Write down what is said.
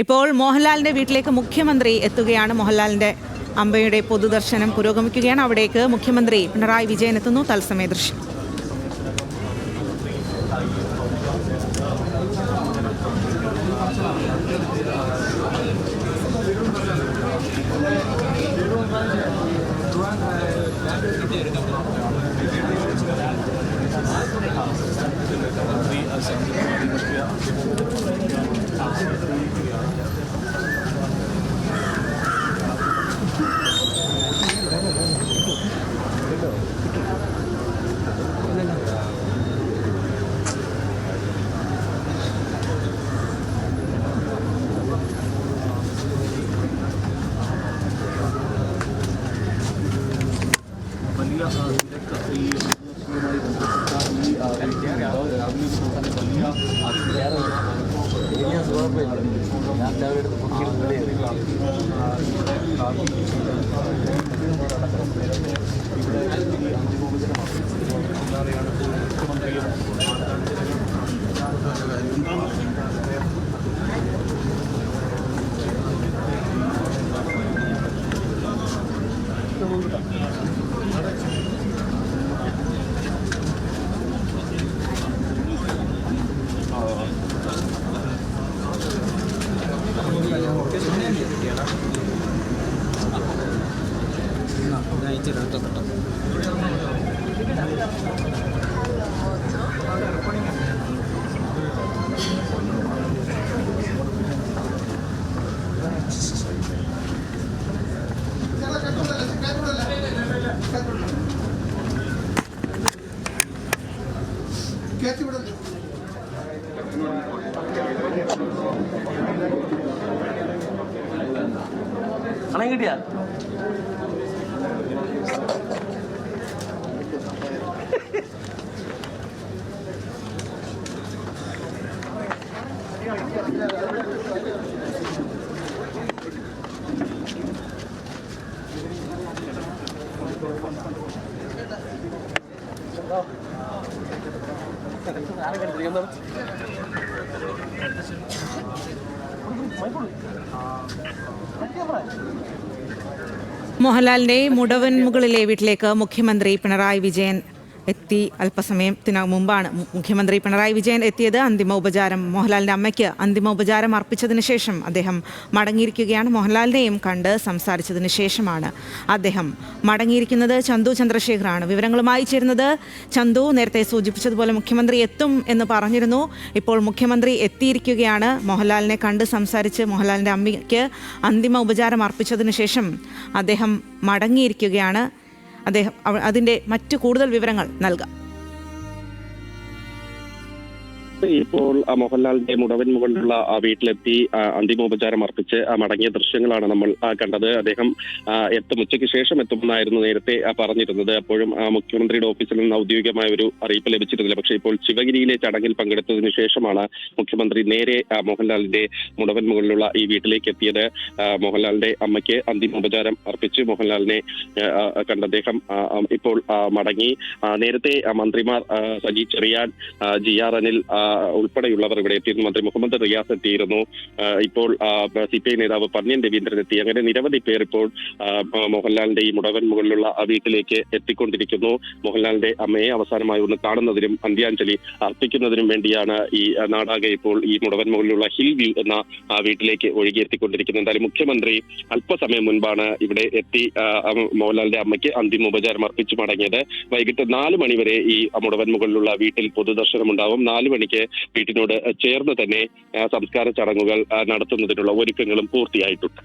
ഇപ്പോൾ മോഹൻലാലിന്റെ വീട്ടിലേക്ക് മുഖ്യമന്ത്രി എത്തുകയാണ്. മോഹൻലാലിന്റെ അമ്മയുടെ പൊതുദർശനം പുരോഗമിക്കുകയാണ്. അവിടേക്ക് മുഖ്യമന്ത്രി പിണറായി വിജയൻ എത്തുന്നു. തത്സമയ ദൃശ്യം. കിട്ടിയാ മോഹൻലാലിന്റെ മുടവൻമുകളിലെ വീട്ടിലേക്ക് മുഖ്യമന്ത്രി പിണറായി വിജയൻ എത്തി. അല്പസമയത്തിന് മുമ്പാണ് മുഖ്യമന്ത്രി പിണറായി വിജയൻ എത്തിയത്. മോഹൻലാലിന്റെ അമ്മയ്ക്ക് അന്തിമ ഉപചാരം അർപ്പിച്ചതിന് ശേഷം അദ്ദേഹം മടങ്ങിയിരിക്കുകയാണ്. മോഹൻലാലിനെയും കണ്ട് സംസാരിച്ചതിന് ശേഷമാണ് അദ്ദേഹം മടങ്ങിയിരിക്കുന്നത്. ചന്തു ചന്ദ്രശേഖറാണ് വിവരങ്ങളുമായി ചേരുന്നത്. ചന്തു, നേരത്തെ സൂചിപ്പിച്ചതുപോലെ മുഖ്യമന്ത്രി എത്തും എന്ന് പറഞ്ഞിരുന്നു. ഇപ്പോൾ മുഖ്യമന്ത്രി എത്തിയിരിക്കുകയാണ്. മോഹൻലാലിനെ കണ്ട് സംസാരിച്ച് മോഹൻലാലിന്റെ അമ്മയ്ക്ക് അന്തിമ ഉപചാരം അർപ്പിച്ചതിന് ശേഷം അദ്ദേഹം മടങ്ങിയിരിക്കുകയാണ്. അദ്ദേഹം അതിന്റെ മറ്റു കൂടുതൽ വിവരങ്ങൾ നൽകാം. ഇപ്പോൾ മോഹൻലാലിന്റെ മുടവൻമുകളിലുള്ള വീട്ടിലെത്തി അന്തിമോപചാരം അർപ്പിച്ച് മടങ്ങിയ ദൃശ്യങ്ങളാണ് നമ്മൾ കണ്ടത്. അദ്ദേഹം ഉച്ചയ്ക്ക് ശേഷം എത്തുമെന്നായിരുന്നു നേരത്തെ പറഞ്ഞിരുന്നത്. അപ്പോഴും മുഖ്യമന്ത്രിയുടെ ഓഫീസിൽ നിന്ന് ഔദ്യോഗികമായ ഒരു അറിയിപ്പ് ലഭിച്ചിരുന്നില്ല. പക്ഷേ ഇപ്പോൾ ശിവഗിരിയിലെ ചടങ്ങിൽ പങ്കെടുത്തതിനു ശേഷമാണ് മുഖ്യമന്ത്രി നേരെ മോഹൻലാലിന്റെ മുടവൻമുകളിലുള്ള ഈ വീട്ടിലേക്ക് എത്തിയത്. മോഹൻലാലിന്റെ അമ്മയ്ക്ക് അന്തിമോപചാരം അർപ്പിച്ച് മോഹൻലാലിനെ കണ്ട അദ്ദേഹം ഇപ്പോൾ മടങ്ങി. നേരത്തെ മന്ത്രിമാർ സജി ചെറിയാൻ, GR അനിൽ ഉൾപ്പെടെയുള്ളവർ ഇവിടെ എത്തിയിരുന്നു. മന്ത്രി മുഹമ്മദ് റിയാസ് എത്തിയിരുന്നു. ഇപ്പോൾ CPI നേതാവ് പന്ന്യൻ രവീന്ദ്രൻ എത്തി. അങ്ങനെ നിരവധി പേർ ഇപ്പോൾ മോഹൻലാലിന്റെ ഈ മുടവൻമുകളിലുള്ള വീട്ടിലേക്ക് എത്തിക്കൊണ്ടിരിക്കുന്നു. മോഹൻലാലിന്റെ അമ്മയെ അവസാനമായി ഒന്ന് കാണുന്നതിനും അന്ത്യാഞ്ജലി അർപ്പിക്കുന്നതിനും വേണ്ടിയാണ് ഈ നാടാകെ ഇപ്പോൾ ഈ മുടവൻമുകളിലുള്ള ഹിൽ വ്യൂ എന്ന വീട്ടിലേക്ക് ഒഴുകിയെത്തിക്കൊണ്ടിരിക്കുന്നത്. എന്തായാലും മുഖ്യമന്ത്രി അല്പസമയം മുൻപാണ് ഇവിടെ എത്തി മോഹൻലാലിന്റെ അമ്മയ്ക്ക് അന്തിമോപചാരം അർപ്പിച്ചു മടങ്ങിയത്. വൈകിട്ട് 4 മണി വരെ ഈ മുടവൻമുകളിലുള്ള വീട്ടിൽ പൊതുദർശനം ഉണ്ടാവും. 4 മണിക്ക് വീട്ടിനോട് ചേർന്ന് തന്നെ സംസ്കാര ചടങ്ങുകൾ നടത്തുന്നതിനുള്ള ഒരുക്കങ്ങളും പൂർത്തിയായിട്ടുണ്ട്.